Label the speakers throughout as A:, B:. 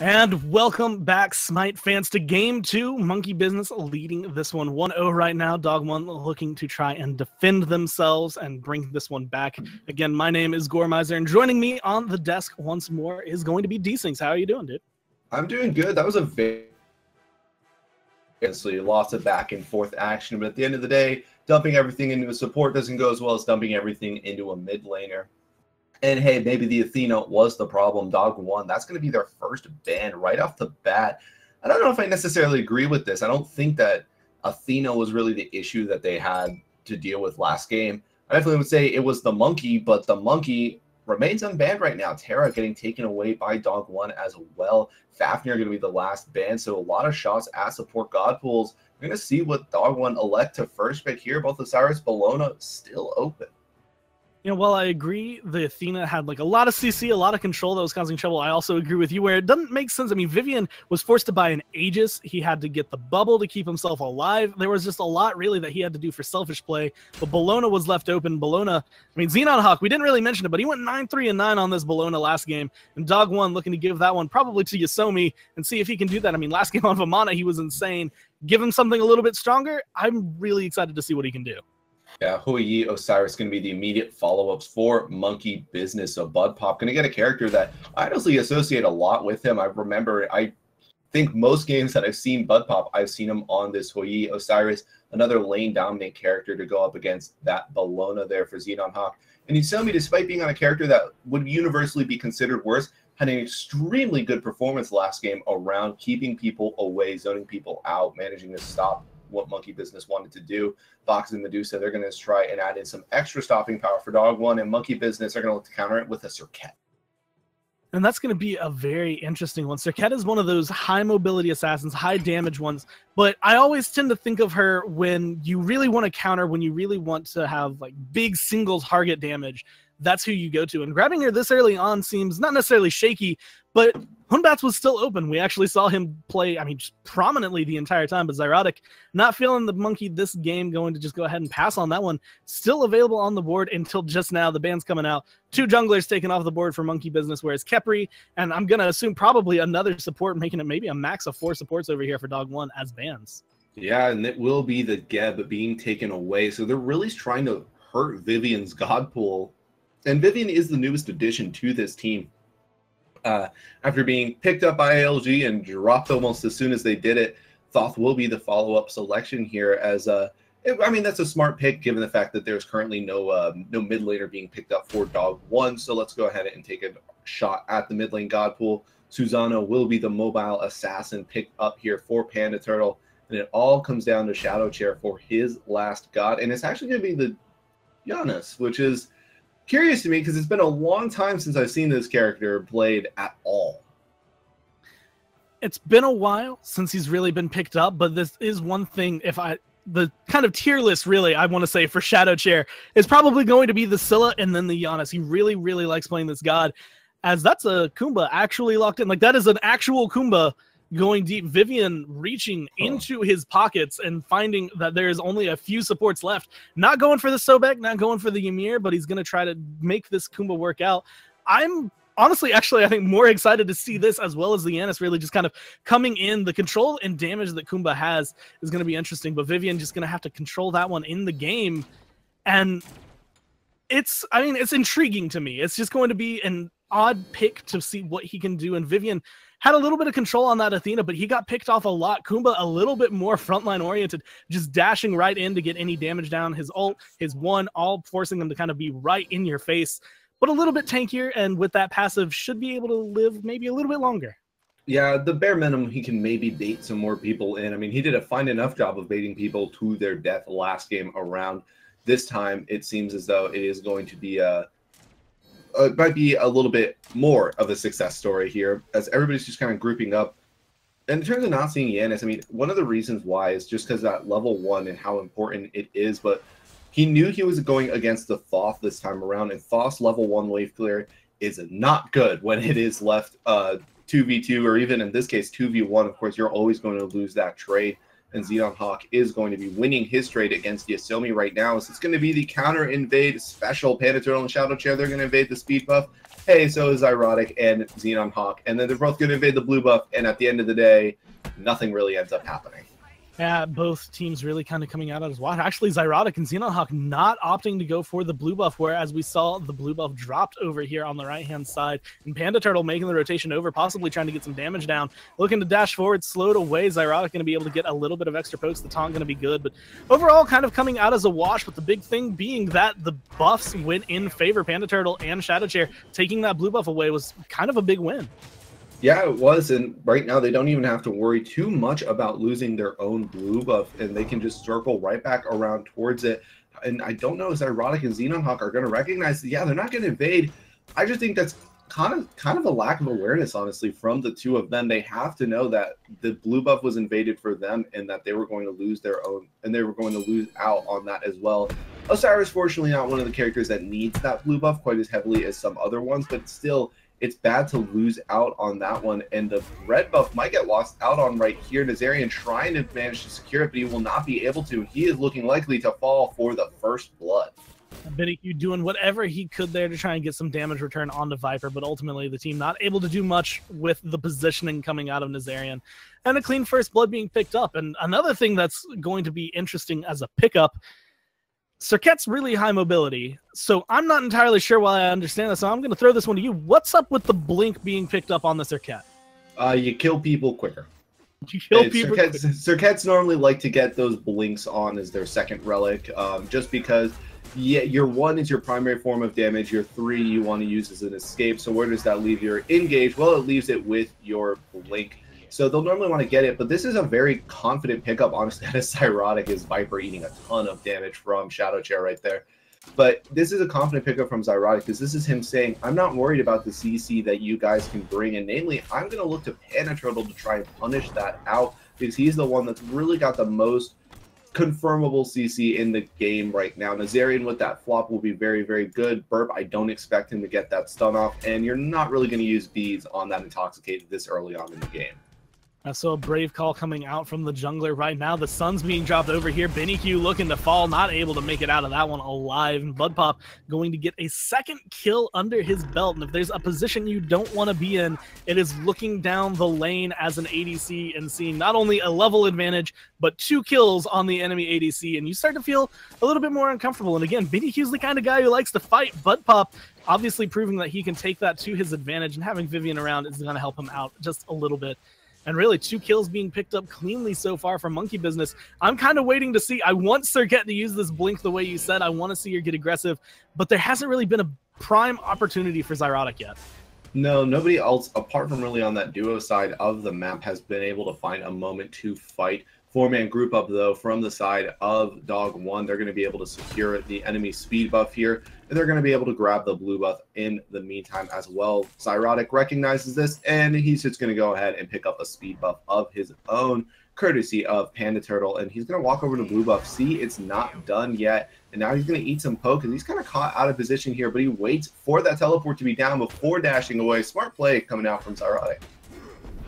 A: And welcome back, Smite fans, to Game 2. Monkey Business leading this one 1-0 right now. Dog 1 looking to try and defend themselves and bring this one back. Again, my name is Gormizer, and joining me on the desk once more is going to be D-Sinks. How are you doing, dude?
B: I'm doing good. That was a very lots of back and forth action, but at the end of the day, dumping everything into a support doesn't go as well as dumping everything into a mid laner. And hey, maybe the Athena was the problem. Dog 1, that's going to be their first ban right off the bat. I don't know if I necessarily agree with this. I don't think that Athena was really the issue that they had to deal with last game. I definitely would say it was the monkey, but the monkey remains unbanned right now. Terra getting taken away by Dog 1 as well. Fafnir going to be the last ban, so a lot of shots at support god pools. We're going to see what Dog 1 elect to first pick here. Both Osiris, Bellona still open.
A: You know, while I agree the Athena had like a lot of CC, a lot of control that was causing trouble, I also agree with you where it doesn't make sense. I mean, Vivian was forced to buy an Aegis. He had to get the bubble to keep himself alive. There was just a lot really that he had to do for selfish play, but Bellona was left open. Bellona, I mean, Xenon Hawk, we didn't really mention it, but he went 9-3-9 on this Bellona last game, and Dog 1 looking to give that one probably to Yosomi and see if he can do that. I mean, last game on Vamana, he was insane. Give him something a little bit stronger. I'm really excited to see what he can do.
B: Yeah, Huiyi Osiris going to be the immediate follow-ups for Monkey Business. So Bud Pop going to get a character that I honestly associate a lot with him. I think most games that I've seen Bud Pop, I've seen him on this Huiyi Osiris, another lane dominant character to go up against that Bellona there for Xenon Hawk. And Yosomi, despite being on a character that would universally be considered worse, had an extremely good performance last game around keeping people away, zoning people out, managing to stop what Monkey Business wanted to do. Fox and Medusa, they're going to try and add in some extra stopping power for Dog 1, and Monkey Business are going to look to counter it with a Serket.
A: And that's going to be a very interesting one. Serket is one of those high mobility assassins, high damage ones, but I always tend to think of her when you really want to counter, when you really want to have like big single target damage. That's who you go to. And grabbing her this early on seems not necessarily shaky, but Hunbats was still open. We actually saw him play, I mean, just prominently the entire time, but Zyrotic not feeling the monkey this game, going to just go ahead and pass on that one. Still available on the board until just now. The ban's coming out. 2 junglers taken off the board for Monkey Business, whereas Khepri, and I'm going to assume probably another support, making it maybe a max of 4 supports over here for Dog 1 as bans.
B: Yeah, and it will be the Geb being taken away. So they're really trying to hurt Vivian's god pool. And Vivian is the newest addition to this team. After being picked up by ALG and dropped almost as soon as they did it, Thoth will be the follow-up selection here. As I mean, that's a smart pick given the fact that there's currently no mid laner being picked up for Dog 1. So let's go ahead and take a shot at the mid lane god pool. Susano will be the mobile assassin picked up here for Panda Turtle, and it all comes down to Shadow Chair for his last god, and it's actually going to be the Giannis, which is curious to me because it's been a long time since I've seen this character played at all.
A: It's been a while since he's really been picked up, but this is one thing. The kind of tier list, really, I want to say for Shadow Chair is probably going to be the Scylla and then the Giannis. He really, really likes playing this god, as that's a Kumba actually locked in. Like, that is an actual Kumba going deep. Vivian reaching into his pockets and finding that there is only a few supports left. Not going for the Sobek, not going for the Ymir, but he's going to try to make this Kumba work out. I'm honestly, actually, I think more excited to see this as well as the Giannis really just kind of coming in. The control and damage that Kumba has is going to be interesting, but Vivian just going to have to control that one in the game. And it's intriguing to me. It's just going to be an odd pick to see what he can do. And Vivian had a little bit of control on that Athena, but he got picked off a lot. Kumba a little bit more frontline oriented, just dashing right in to get any damage down. His ult, his one, all forcing them to kind of be right in your face, but a little bit tankier, and with that passive should be able to live maybe a little bit longer.
B: Yeah, the bare minimum, he can maybe bait some more people in. I mean, he did a fine enough job of baiting people to their death last game around. This time, it seems as though it is going to be it might be a little bit more of a success story here, as everybody's just kind of grouping up. And in terms of not seeing Giannis, I mean, one of the reasons why is just because that level 1 and how important it is, but he knew he was going against the Thoth this time around, and Thoth's level 1 wave clear is not good when it is left 2v2, or even in this case 2v1. Of course, you're always going to lose that trade. and Xenon Hawk is going to be winning his trade against Yosomi right now. So it's going to be the counter invade special Panda Turtle and Shadow Chair. They're going to invade the speed buff. hey, so is Zyrotic and Xenon Hawk, and then they're both going to invade the blue buff, and at the end of the day, nothing really ends up happening.
A: Yeah, both teams really kind of coming out as well. Actually, Zyrotic and Xenonhawk not opting to go for the blue buff, whereas we saw the blue buff dropped over here on the right-hand side. And Panda Turtle making the rotation over, possibly trying to get some damage down. Looking to dash forward, slowed away. Zyrotic going to be able to get a little bit of extra pokes. The taunt going to be good, but overall kind of coming out as a wash, but the big thing being that the buffs went in favor. Panda Turtle and Shadow Chair taking that blue buff away was kind of a big win.
B: Yeah, it was, and right now they don't even have to worry too much about losing their own blue buff, and they can just circle right back around towards it. And I don't know if Zyrotic and Xenonhawk are going to recognize that, yeah, they're not going to invade. I just think that's kind of a lack of awareness, honestly, from the two of them. They have to know that the blue buff was invaded for them and that they were going to lose their own, and they were going to lose out on that as well. Osiris, fortunately, not one of the characters that needs that blue buff quite as heavily as some other ones, but still, it's bad to lose out on that one, and the red buff might get lost out on right here. Nazarian trying to manage to secure it, but he will not be able to. He is looking likely to fall for the first blood.
A: BennyQ doing whatever he could there to try and get some damage return onto Viper, but ultimately the team not able to do much with the positioning coming out of Nazarian. And a clean first blood being picked up. And another thing that's going to be interesting as a pickup, Serqet's really high mobility, so I'm not entirely sure why I understand this, so I'm going to throw this one to you. What's up with the blink being picked up on the Serqet?
B: You kill people quicker.
A: You kill people quicker.
B: Serqets normally like to get those blinks on as their second relic, just because, yeah, your 1 is your primary form of damage, your 3 you want to use as an escape, so where does that leave your engage? Well, it leaves it with your blink. So they'll normally want to get it, but this is a very confident pickup, honestly, as Zyrotic is Viper eating a ton of damage from Shadow Chair right there. But this is a confident pickup from Zyrotic because this is him saying, I'm not worried about the CC that you guys can bring, and namely, I'm going to look to Panda Turtle to try and punish that out because he's the one that's really got the most confirmable CC in the game right now. Nazarian with that flop will be very, very good. Burp, I don't expect him to get that stun off, and you're not really going to use beads on that Intoxicated this early on in the game.
A: So a brave call coming out from the jungler right now. The sun's being dropped over here. BennyQ looking to fall, not able to make it out of that one alive. And Budpop going to get a second kill under his belt. And if there's a position you don't want to be in, it is looking down the lane as an ADC and seeing not only a level advantage, but 2 kills on the enemy ADC. And you start to feel a little bit more uncomfortable. And again, BennyQ's the kind of guy who likes to fight. Budpop obviously proving that he can take that to his advantage, and having Vivian around is going to help him out just a little bit. And really, 2 kills being picked up cleanly so far from Monkey Business. I'm kind of waiting to see. I want Serqet to use this blink the way you said. I want to see her get aggressive, but there hasn't really been a prime opportunity for Zyrotic yet.
B: No, nobody else, apart from really on that duo side of the map, has been able to find a moment to fight. 4-man group up, though, from the side of Dog 1. They're going to be able to secure the enemy speed buff here, and they're going to be able to grab the blue buff in the meantime as well. Zyrotic recognizes this, and he's just going to go ahead and pick up a speed buff of his own, courtesy of Panda Turtle, and he's going to walk over to blue buff. See, it's not done yet, and now he's going to eat some poke, because he's kind of caught out of position here, but he waits for that teleport to be down before dashing away. Smart play coming out from Zyrotic.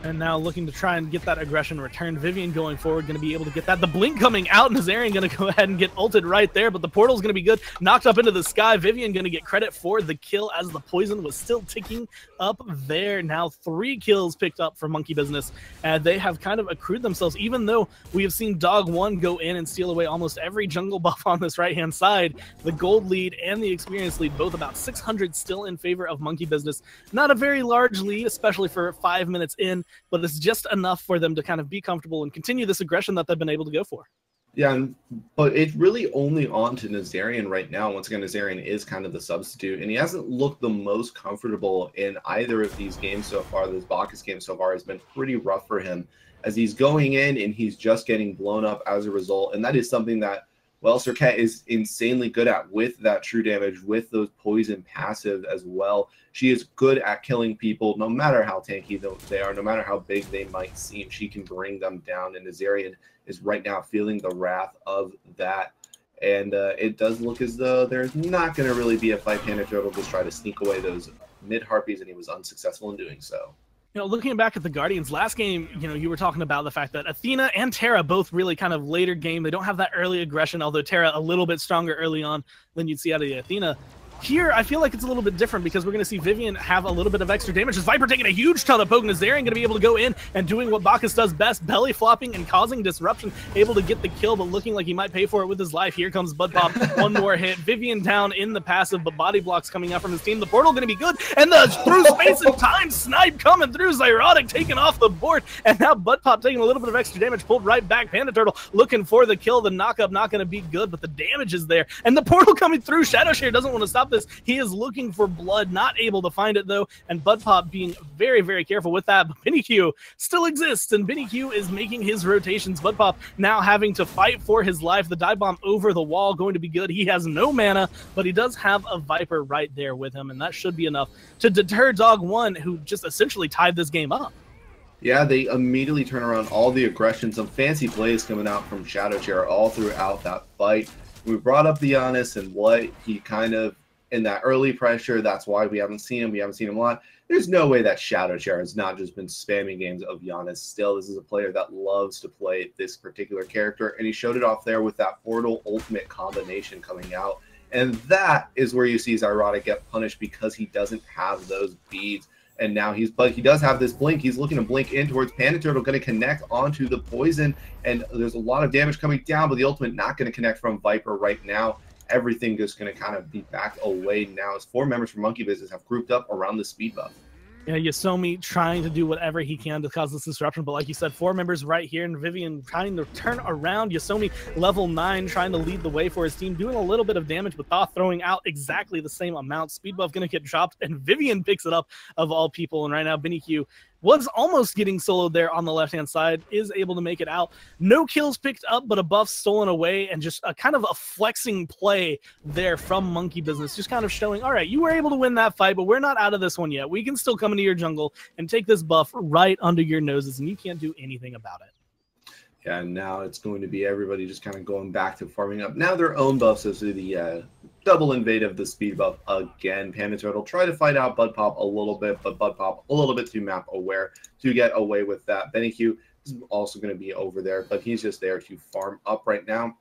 A: And now looking to try and get that aggression returned. Vivian going forward, going to be able to get that. The blink coming out, Nazarian going to go ahead and get ulted right there, but the portal's going to be good. Knocked up into the sky. Vivian going to get credit for the kill as the poison was still ticking up there. Now 3 kills picked up for Monkey Business, and they have kind of accrued themselves, even though we have seen Dog 1 go in and steal away almost every jungle buff on this right-hand side. The gold lead and the experience lead, both about 600 still in favor of Monkey Business. Not a very large lead, especially for 5 minutes in, but it's just enough for them to kind of be comfortable and continue this aggression that they've been able to go for.
B: Yeah, but it's really only on to Nazarian right now. Once again, Nazarian is kind of the substitute, and he hasn't looked the most comfortable in either of these games so far. This Bacchus game so far has been pretty rough for him, as he's going in and he's just getting blown up as a result, and that is something that, well, Serqet is insanely good at with that true damage, with those poison passive as well. She is good at killing people, no matter how tanky they are, no matter how big they might seem. She can bring them down, and Nazarian is right now feeling the wrath of that. And it does look as though there's not going to really be a fight. Panda Turtle just try to sneak away those mid-harpies, and he was unsuccessful in doing so.
A: You know, looking back at the Guardians last game, you know, you were talking about the fact that Athena and Terra both really kind of later game. They don't have that early aggression, although Terra a little bit stronger early on than you'd see out of the Athena. Here, I feel like it's a little bit different because we're going to see Vivian have a little bit of extra damage. As Viper taking a huge ton of poke, Nazarian going to be able to go in and doing what Bacchus does best, belly flopping and causing disruption, able to get the kill, but looking like he might pay for it with his life. Here comes Bud Pop, one more hit. Vivian down in the passive, but body blocks coming out from his team. The portal going to be good, and the through space and time snipe coming through. Zyrotic taking off the board, and now Bud Pop taking a little bit of extra damage, pulled right back. Panda Turtle looking for the kill. The knockup not going to be good, but the damage is there, and the portal coming through. Shadowshare doesn't want to stop this. He is looking for blood, not able to find it though, and Bud Pop being very, very careful with that. But Benny Q still exists, and Benny Q is making his rotations. Bud Pop now having to fight for his life. The dive bomb over the wall going to be good. He has no mana, but he does have a Viper right there with him, and that should be enough to deter Dog One, who just essentially tied this game up.
B: Yeah, they immediately turn around all the aggression. Some fancy plays coming out from Shadowshare all throughout that fight. We brought up the Giannis and what he kind of, in that early pressure, that's why we haven't seen him. We haven't seen him a lot. There's no way that Shadowshare has not just been spamming games of Giannis. Still, this is a player that loves to play this particular character, and he showed it off there with that Portal ultimate combination coming out. And that is where you see Zyrotic get punished because he doesn't have those beads. And now but he does have this blink. He's looking to blink in towards Panda Turtle, going to connect onto the poison, and there's a lot of damage coming down, but the ultimate not going to connect from Viper right now. Everything just going to kind of be back away now as 4 members from Monkey Business have grouped up around the speed buff.
A: Yeah, Yosomi trying to do whatever he can to cause this disruption, but like you said, 4 members right here, and Vivian trying to turn around. Yosomi level 9 trying to lead the way for his team, doing a little bit of damage, but Thoth throwing out exactly the same amount. Speed buff going to get dropped, and Vivian picks it up of all people, and right now Benny Q was almost getting soloed there on the left-hand side, is able to make it out. No kills picked up, but a buff stolen away, and just a kind of a flexing play there from Monkey Business, just kind of showing, all right, you were able to win that fight, but we're not out of this one yet. We can still come into your jungle and take this buff right under your noses, and you can't do anything about it.
B: Yeah, and now it's going to be everybody just kind of going back to farming up now their own buffs. So the double invade of the speed buff again. Panda Turtle try to fight out Bud Pop a little bit, but Bud Pop a little bit too map aware to get away with that. Benny Q is also going to be over there, but he's just there to farm up right now.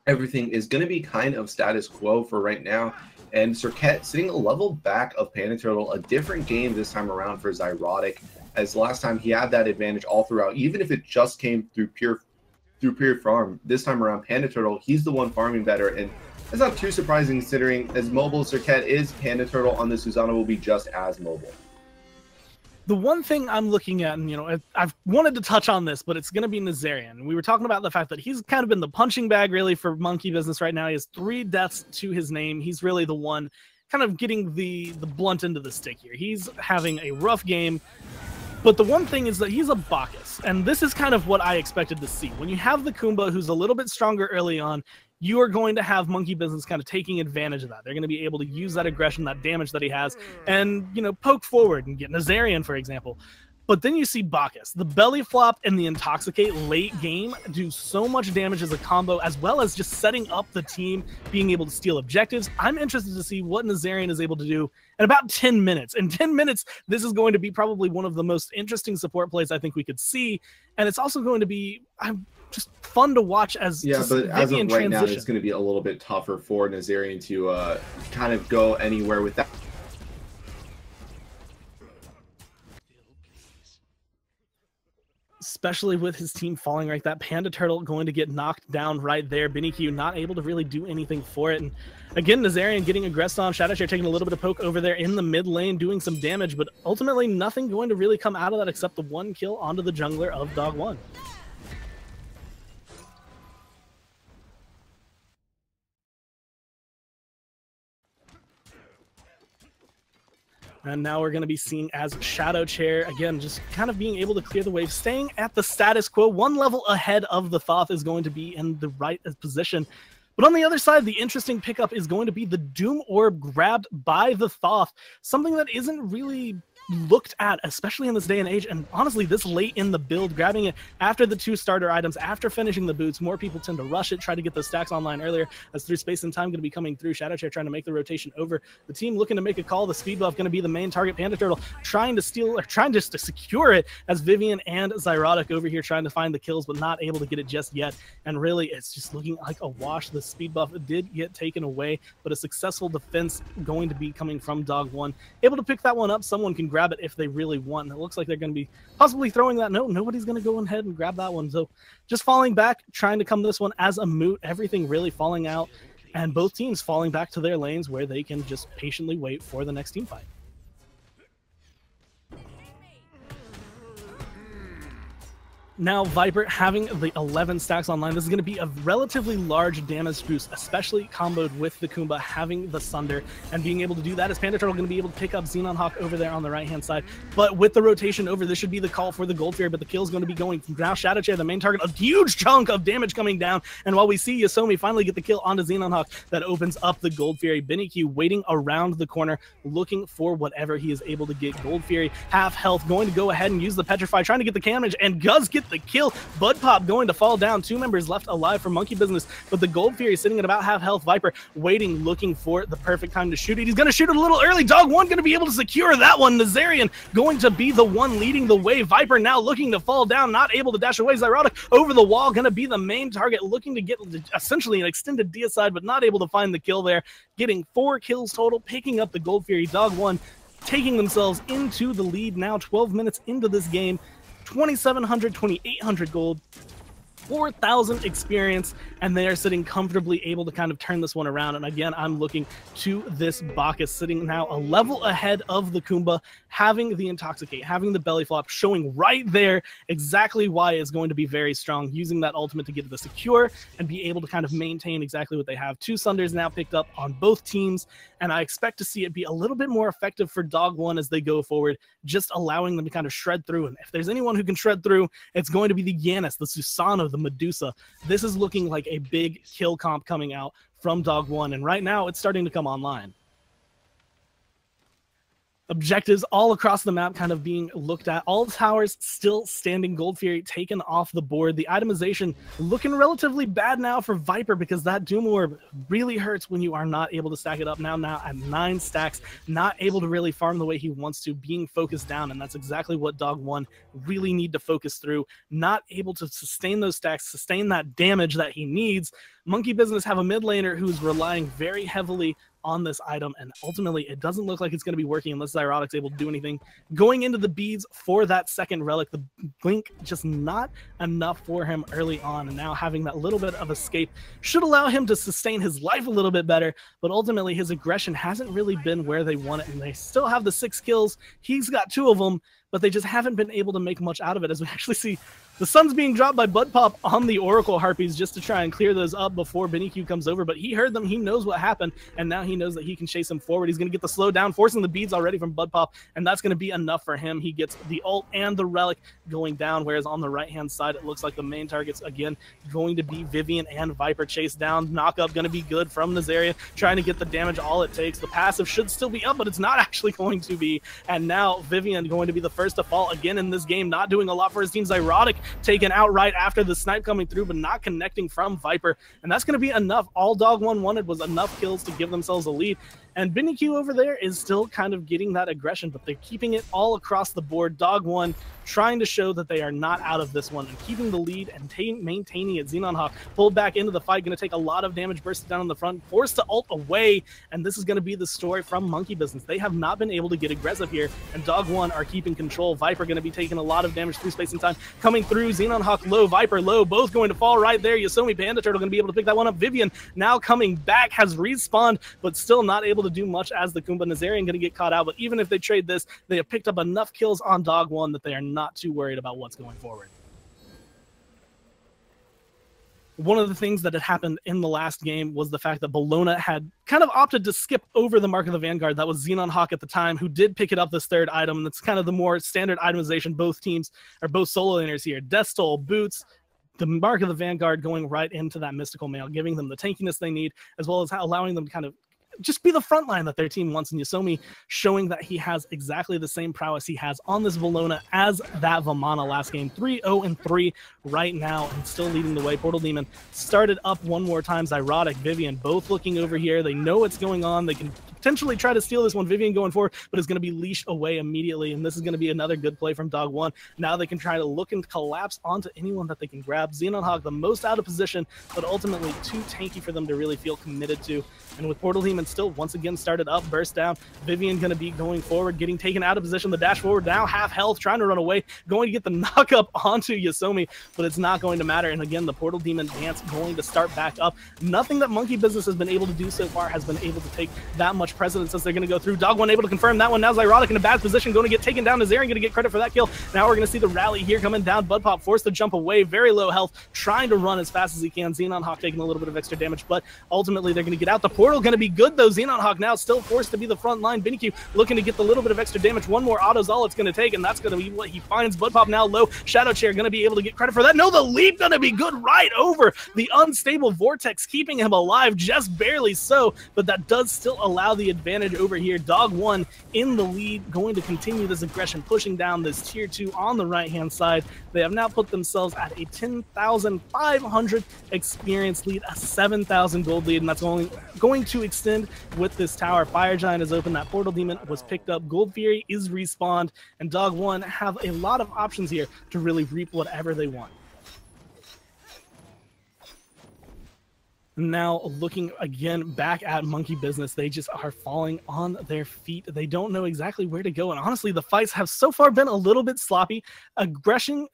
B: Everything is going to be kind of status quo for right now. And Serket sitting a level back of Panda Turtle, a different game this time around for Zyrotic, as last time he had that advantage all throughout, even if it just came through pure farm. This time around, Panda Turtle, he's the one farming better, and it's not too surprising considering as mobile as Serket is, Panda Turtle on the Susano will be just as mobile.
A: The one thing I'm looking at, and I've wanted to touch on this, but it's going to be Nazarian. We were talking about the fact that he's kind of been the punching bag really for Monkey Business right now. He has 3 deaths to his name. He's really the one kind of getting the blunt end of the stick here. He's having a rough game. But the one thing is that he's a Bacchus, and this is kind of what I expected to see. When you have the Kumba, who's a little bit stronger early on, you are going to have Monkey Business kind of taking advantage of that. They're going to be able to use that aggression, that damage that he has, and, poke forward and get Nazarian, for example. But then you see Bacchus. The belly flop and the intoxicate late game do so much damage as a combo, as well as just setting up the team, being able to steal objectives. I'm interested to see what Nazarian is able to do in about 10 minutes. In 10 minutes, this is going to be probably one of the most interesting support plays I think we could see. And it's also going to be just fun to watch as
B: but as of right now, it's going to be a little bit tougher for Nazarian to kind of go anywhere with that.
A: Especially with his team falling like that. Panda Turtle going to get knocked down right there. Benny Q not able to really do anything for it. And again, Nazarian getting aggressed on. Shadowshare taking a little bit of poke over there in the mid lane, doing some damage, but ultimately nothing going to really come out of that except the 1 kill onto the jungler of Dog One. And now we're going to be seeing as Shadowshare, again, just kind of being able to clear the wave, staying at the status quo. 1 level ahead of the Thoth is going to be in the right position. But on the other side, the interesting pickup is going to be the Doom Orb grabbed by the Thoth, something that isn't really looked at, especially in this day and age, and honestly this late in the build, grabbing it after the 2 starter items, after finishing the boots. More people tend to rush it, try to get those stacks online earlier, as through space and time going to be coming through. Shadowchair trying to make the rotation over. The team looking to make a call. The speed buff going to be the main target. Panda Turtle trying to steal, or trying just to secure it, as Vivian and Zyrotic over here trying to find the kills, but not able to get it just yet. And really, it's just looking like a wash. The speed buff did get taken away, but a successful defense going to be coming from Dog One. Able to pick that one up. Someone can grab it if they really want. And it looks like they're going to be possibly throwing that. No, nobody's going to go ahead and grab that one. So just falling back, trying to come this one as a moot. Everything really falling out, and both teams falling back to their lanes where they can just patiently wait for the next team fight. Now, Viper having the 11 stacks online, this is going to be a relatively large damage boost, especially comboed with the Kumba having the Sunder, and being able to do that is Panda Turtle going to be able to pick up Xenon Hawk over there on the right-hand side. But with the rotation over, this should be the call for the Gold Fairy, but the kill is going to be going now. Shadowchair, the main target, a huge chunk of damage coming down, and while we see Yosomi finally get the kill onto Xenon Hawk, that opens up the Gold Fairy. BennyQ waiting around the corner, looking for whatever he is able to get. Gold Fairy, half health, going to go ahead and use the Petrify, trying to get the damage, and does get the kill. Bud Pop going to fall down. 2 members left alive for Monkey Business, but the Gold Fury sitting at about half health. Viper waiting, looking for the perfect time to shoot it. He's going to shoot it a little early. Dog One going to be able to secure that one. Nazarian going to be the one leading the way. Viper now looking to fall down, not able to dash away. Zyrotic over the wall, going to be the main target, looking to get essentially an extended deicide, but not able to find the kill there. Getting 4 kills total, picking up the Gold Fury. Dog One taking themselves into the lead now, 12 minutes into this game. 2,700, 2,800 gold, 4,000 experience, and they are sitting comfortably able to kind of turn this one around. And again, I'm looking to this Bacchus sitting now a level ahead of the Kumba, having the Intoxicate, having the Belly Flop, showing right there exactly why it's going to be very strong, using that ultimate to get the secure and be able to kind of maintain exactly what they have. 2 Sunders now picked up on both teams, and I expect to see it be a little bit more effective for Dog One as they go forward, just allowing them to kind of shred through. And if there's anyone who can shred through, it's going to be the Yanis, the Susano, the Medusa. This is looking like a big kill comp coming out from Dog One, and right now it's starting to come online. Objectives all across the map kind of being looked at. All towers still standing. Gold Fury taken off the board. The itemization looking relatively bad now for Viper, because that Doom Orb really hurts when you are not able to stack it up. Now at 9 stacks, not able to really farm the way he wants to, being focused down, and that's exactly what Dog One really need to focus through. Not able to sustain those stacks, sustain that damage that he needs. Monkey Business have a mid laner who's relying very heavily on this item, and ultimately it doesn't look like it's going to be working unless Zyrotic's able to do anything. Going into the beads for that second relic, the blink just not enough for him early on, and now having that little bit of escape should allow him to sustain his life a little bit better, but ultimately his aggression hasn't really been where they want it, and they still have the 6 kills. He's got 2 of them, but they just haven't been able to make much out of it, as we actually see the sun's being dropped by Bud Pop on the Oracle Harpies just to try and clear those up before BennyQ comes over. But he heard them, he knows what happened, and now he knows that he can chase him forward. He's going to get the slow down, forcing the beads already from Bud Pop, and that's going to be enough for him. He gets the ult and the relic going down, whereas on the right-hand side, it looks like the main targets, again, going to be Vivian and Viper chased down. Knock-up going to be good from Nazarian, trying to get the damage all it takes. The passive should still be up, but it's not actually going to be. And now Vivian going to be the first to fall again in this game, not doing a lot for his team. Zyrotic taken out right after the snipe coming through, but not connecting from Viper, and that's going to be enough. All Dog One wanted was enough kills to give themselves a lead, and BennyQ over there is still kind of getting that aggression, but they're keeping it all across the board. Dog One trying to show that they are not out of this one and keeping the lead and maintaining it. Xenon Hawk pulled back into the fight, going to take a lot of damage, bursted down in the front, forced to ult away, and this is going to be the story from Monkey Business. They have not been able to get aggressive here, and Dog One are keeping control. Viper going to be taking a lot of damage through space and time, coming through. Xenon Hawk low, Viper low, both going to fall right there. Yosomi Panda Turtle going to be able to pick that one up. Vivian now coming back, has respawned, but still not able to do much as the Kumba. Nazarian going to get caught out, but even if they trade this, they have picked up enough kills on Dog One that they are not too worried about what's going forward. One of the things that had happened in the last game was the fact that Bologna had kind of opted to skip over the Mark of the Vanguard. That was Xenon Hawk at the time, who did pick it up this 3rd item. That's kind of the more standard itemization. Both teams, or both solo laners here, Death Stole, Boots, the Mark of the Vanguard going right into that Mystical Mail, giving them the tankiness they need, as well as allowing them to kind of just be the front line that their team wants. And Yosomi showing that he has exactly the same prowess he has on this Valona as that Vamana last game. 3-0-3 right now and still leading the way. Portal Demon started up one more time. Zyrotic, Vivian, both looking over here. They know what's going on. They can potentially try to steal this one. Vivian going forward, but is going to be leashed away immediately. And this is going to be another good play from Dog One. Now they can try to look and collapse onto anyone that they can grab. Xenonhawk, the most out of position, but ultimately too tanky for them to really feel committed to. And with Portal Demon still once again started up, burst down. Vivian going to be going forward, getting taken out of position. The dash forward now, half health, trying to run away, going to get the knock up onto Yosomi, but it's not going to matter. And again, the Portal Demon dance going to start back up. Nothing that Monkey Business has been able to do so far has been able to take that much precedence as they're going to go through. Dog One able to confirm that one. Now Zyrotic in a bad position, going to get taken down. Azarian going to get credit for that kill. Now we're going to see the rally here coming down. Budpop forced to jump away, very low health, trying to run as fast as he can. Xenonhawk taking a little bit of extra damage, but ultimately they're going to get out. The portal going to be good though. Xenonhawk now still forced to be the front line. BiniQ looking to get the little bit of extra damage. One more auto's all it's going to take, and that's going to be what he finds. Budpop now low. Shadow Chair going to be able to get credit for that. No, the leap going to be good right over the unstable vortex, keeping him alive just barely so, but that does still allow the advantage over here. Dog One in the lead, going to continue this aggression, pushing down this tier 2 on the right-hand side. They have now put themselves at a 10,500 experience lead, a 7,000 gold lead, and that's only going to extend with this tower. Fire Giant is open. That Portal Demon was picked up. Gold Fury is respawned, and Dog One have a lot of options here to really reap whatever they want. Now looking again back at Monkey Business, they just are falling on their feet. They don't know exactly where to go, and honestly the fights have so far been a little bit sloppy, aggressing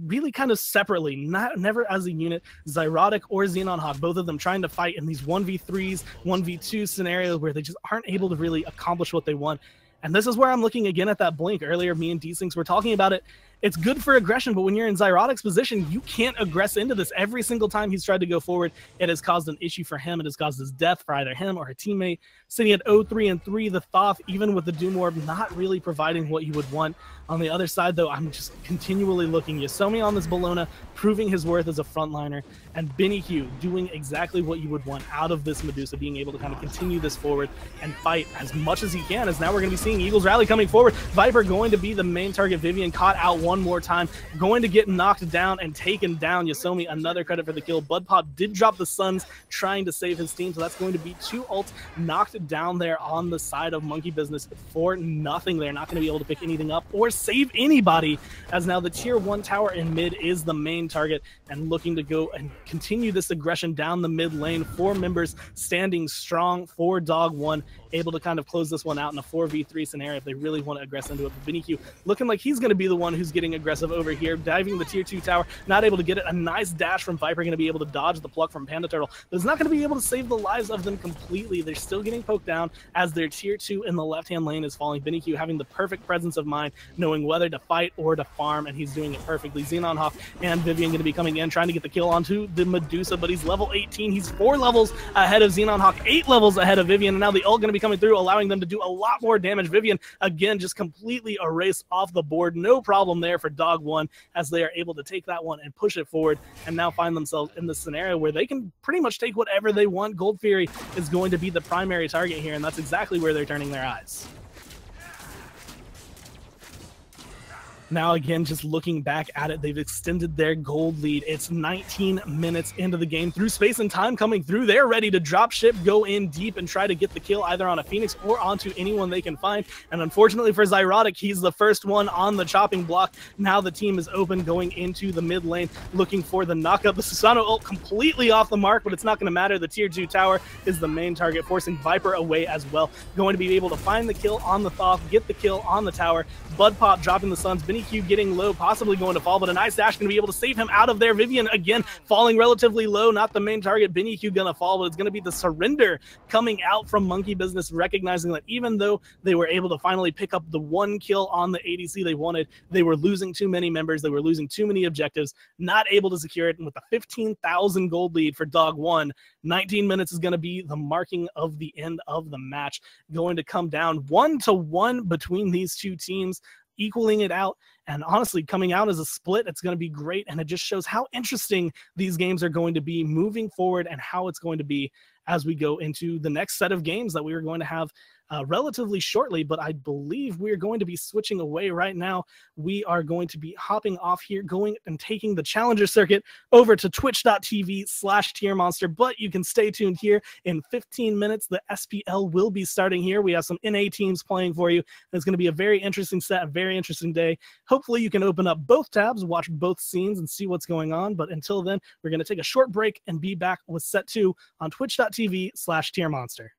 A: really kind of separately, never as a unit. Zyrotic or Xenonhawk, both of them trying to fight in these 1v3s, 1v2 scenarios where they just aren't able to really accomplish what they want. And this is where I'm looking again at that blink. Earlier, me and D-Syncs were talking about it. It's good for aggression, but when you're in Zyrotic's position, you can't aggress into this. Every single time he's tried to go forward, it has caused an issue for him. It has caused his death for either him or a teammate. Sitting at 0-3-3, the Thoth, even with the Doom Orb, not really providing what you would want. On the other side, though, I'm just continually looking. Yosomi on this Bologna, proving his worth as a frontliner, and BiniQ doing exactly what you would want out of this Medusa, being able to kind of continue this forward and fight as much as he can, as now we're going to be seeing Eagles Rally coming forward. Viper going to be the main target. Vivian caught out one more time, going to get knocked down and taken down. Yosomi, another credit for the kill. Budpop did drop the Suns, trying to save his team, so that's going to be 2 ults knocked down there on the side of Monkey Business for nothing. They're not going to be able to pick anything up or save anybody, as now the tier 1 tower in mid is the main target and looking to go and continue this aggression down the mid lane. 4 members standing strong for Dog One, able to kind of close this one out in a 4v3 scenario if they really want to aggress into it. But BiniQ looking like he's going to be the one who's getting aggressive over here, diving the tier 2 tower, not able to get it. A nice dash from Viper, going to be able to dodge the pluck from Panda Turtle, but it's not going to be able to save the lives of them completely. They're still getting poked down as their tier 2 in the left-hand lane is falling. BiniQ having the perfect presence of mind, knowing whether to fight or to farm, and he's doing it perfectly. Xenonhawk and Vivian going to be coming in, trying to get the kill onto the Medusa, but he's level 18. He's 4 levels ahead of Xenonhawk, 8 levels ahead of Vivian, and now the ult going to be coming through, allowing them to do a lot more damage. Vivian, again, just completely erased off the board. No problem there for Dog One, as they are able to take that one and push it forward, and now find themselves in the scenario where they can pretty much take whatever they want. Gold Fury is going to be the primary target here, and that's exactly where they're turning their eyes. Now, again, just looking back at it, they've extended their gold lead. It's 19 minutes into the game. Through space and time coming through, they're ready to drop ship, go in deep, and try to get the kill either on a Phoenix or onto anyone they can find. And unfortunately for Zyrotic, he's the first one on the chopping block. Now the team is open, going into the mid lane, looking for the knockup. The Susano ult completely off the mark, but it's not going to matter. The tier 2 tower is the main target, forcing Viper away as well. Going to be able to find the kill on the Thoth, get the kill on the tower. Budpop dropping the Suns. BiniQ getting low, possibly going to fall, but a nice dash going to be able to save him out of there. Vivian, again, falling relatively low, not the main target. BiniQ going to fall, but it's going to be the surrender coming out from Monkey Business, recognizing that even though they were able to finally pick up the 1 kill on the ADC they wanted, they were losing too many members, they were losing too many objectives, not able to secure it. And with a 15,000 gold lead for Dog One, 19 minutes is going to be the marking of the end of the match. Going to come down 1-1 between these two teams. equaling it out. And honestly, coming out as a split, it's going to be great. And it just shows how interesting these games are going to be moving forward and how it's going to be as we go into the next set of games that we are going to have relatively shortly. But I believe we're going to be switching away right now. We are going to be hopping off here, going and taking the Challenger Circuit over to twitch.tv/tiermonster. But you can stay tuned here. In 15 minutes, the SPL will be starting here. We have some NA teams playing for you. It's going to be a very interesting set, a very interesting day. Hopefully you can open up both tabs, watch both scenes, and see what's going on. But until then, we're going to take a short break and be back with set 2 on twitch.tv/tiermonster.